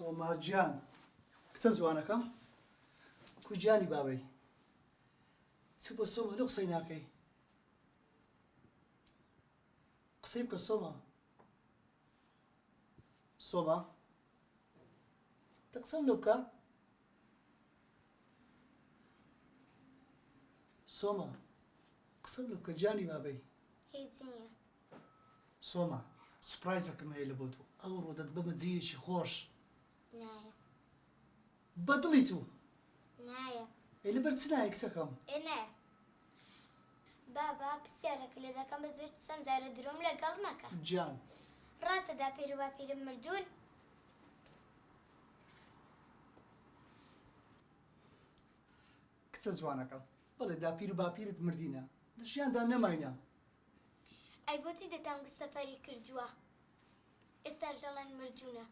سۆما گیان کچە جوانەکەم کو گیانی بابەی چ بۆ سۆمە لەو قسەی ناکەی قسەی بکە سۆما سۆما تە قسەم لێ بکە سۆما قسەم لێ بکە گیانی بابەی هیچ نییە سۆما سوپرایزەکەم هەیە لە بۆ تۆ ئەوڕۆ دەت بەمە جێیەکی خۆش نایە بەدڵی تو نایە ئەی لەبەر چ نایە کچەکەم نایە بابا پرسیارەکە لێ دەکەم بە زۆر چەند جارە درۆم لەگەڵ مەکە گیان ڕاستە داپیر و باپیرم مردوون کچە جوانەکەم بەڵێ داپیر و باپیرت مردینە لە ژیاندا نەماینە ئەی بۆچی دەتانگە سەفەری کردووە ئێستاش دەڵێن مردوونە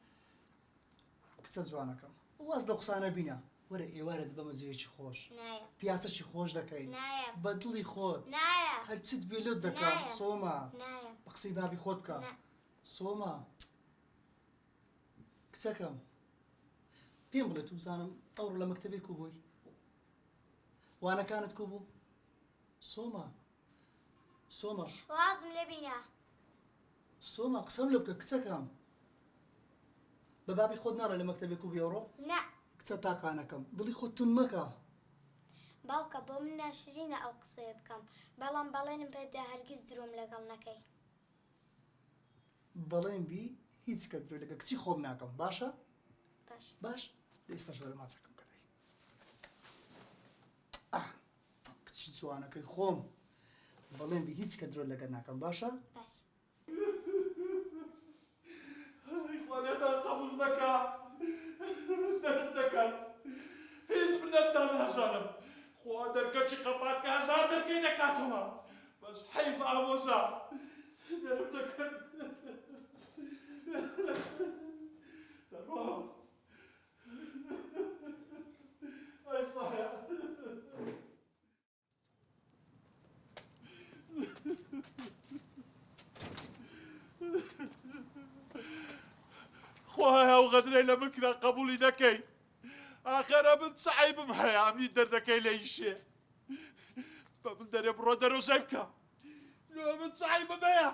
کچە جوانەکەم واز لە قسانە بینە وەرە ئێوارەت بەمە جێیەکی خۆش نایە پیاسەکی خۆش دەکەین نایە بەدڵی خۆت نایە هەرچیت بێلۆت دەکەم نایە. سۆما نایە بە قسەی بابی خۆت بکە نا. سۆما کچەکەم پێم بڵێ تو زانم ئەوڕۆ لە مەکتەبێک و بووی وانەکانت کو بوو سۆما سۆما وازم لێ بینە سۆما قسەم لێ بکە کچەکەم بە بابی خۆت ناڕە لە مەکتەبێک و بێڕۆ نا کچە تاقانەکەم دڵی خۆت تون مەکە باوکە بۆ من ناشرینە ئەو قسەیە بکەم بەڵام بەڵێنم پێدا هەرگیز درۆم لەگەڵ نەکەی بەڵێن بی هیچ کە درۆ لەگە کچی خۆم ناکەم باشە باش باش ئێستاش وەرە ماچەکەم کەدەی کچی جوانەکەی خۆم بەڵێن بی هیچ کە درۆ لەگە ناکەم باشە باش وانەتان قبول نەکە دەرت نەکەن هیچ منەتتان نازانم خوا دەرگەچی قەپات کە هەزار دەرگەی نەکاتەوە بەس حەیف ئامۆزا دەرم نەکەن دەڕۆم ئەی خوایە خوایە ئەو غەدرەی لە من کرا قبولی نەکەی ئاخەرە من چ عەیبم هەیە ئەمنی دەردەکەی لە ئیشێ بە من دەرێ بڕۆ دەرۆزەی بکە لێ من چ عەیبم هەیە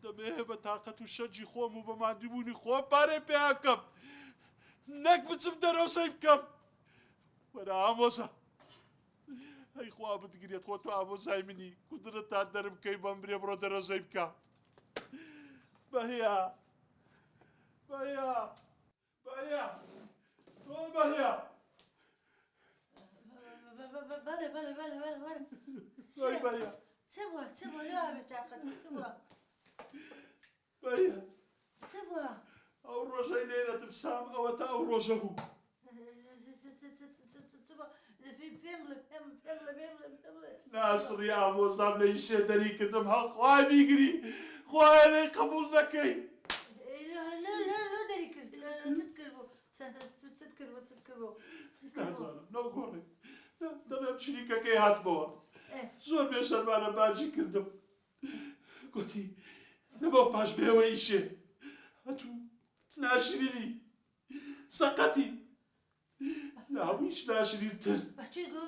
دەبێ بە تاقەت و شەرجی خۆم و بە مادیبوونی خۆم پارەی پێ ئەکەم نەک بچم دەرۆزەی بکەم وەرە ئامۆزا ئەی خوا بتگرێت خۆ تو ئامۆزای منی قودرەتان دەرم بکەی بەم برێ بڕۆ دەرۆزەی بکە بەهیا بەهیا بەهیا تۆ بەهیا بله بله بله بله بله وای بەهیا چه بووە لا بێتاقەت چ بووە بەهیا چ بووە ئەو ڕۆژەی نێرەترسام ئەوە تا ئەو ڕۆژە بوو پێم بڵێ ناسڕی ئامۆزام لە ئیشێ دەری کردم هەڵخوای بیگری خوای لێی قبول نەکەی لە دەری کرد چت کرد بوو نازانم نەوگۆڕی دەڵێم چریکەکەی هاتبەوە زۆر بێشەرمانە باجی کردم گوتی نەبەو پاش بێەوە ئیشێ هەتوو ناشرینی سەقەتی ناویش ناشرینتر بەچی گۆ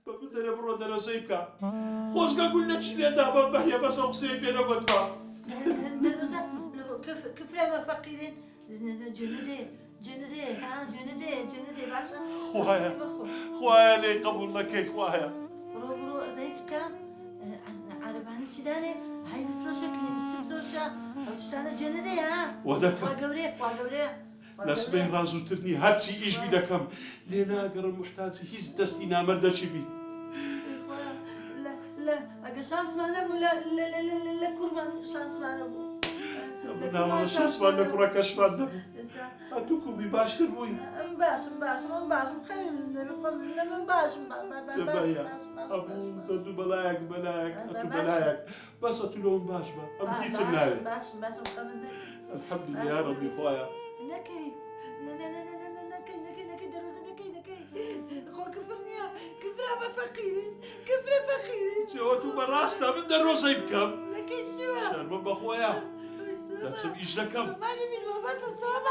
بە من دەرێ بڕۆ دەرەزەی بکە خۆزگە گول نەچی لێدا بەم بەهیە بەس ئەو قسەی پێ نەگوتما كفرة ما فقيرين جندي ها جندي باشا خوایە لێی قبول نەکەی خوایە برو زيتك عرباني شداني هاي بفروشة كلينسي فروشة او شتانه جندي ها وەدەکەم خوا نەسبەی ڕازووترنی هەرچی ئیش بی دەکەم لێ ناگەڕم محتاجی هیچ دەستی نامەردەچی بی لا اگه شانس ما نبود لا كورمان شانس ما نبود ناوەڵە شانسمان لە کوڕەکەشمان نەبوو هەتوو کوبی باشتر بووی باشم خەوی من باشم دەدوو بەلایەک هەتوو بەلایەک بەس هەتوو لەوم باش بە ئەم هیچم ناوێت باشم الحەمدولله یا ڕەبی خوایە نەکەی نەکەی دەرۆزە نەکەی خۆ کفر نییە کفرا بە فەقیری کفرە فەقیری چێوە تو بەڕاستە من دەرۆزەی بکەم نەکەی چوە شەرمە بەخۆیە دەچم ئیش دەکەم ما ببین بەسە سامە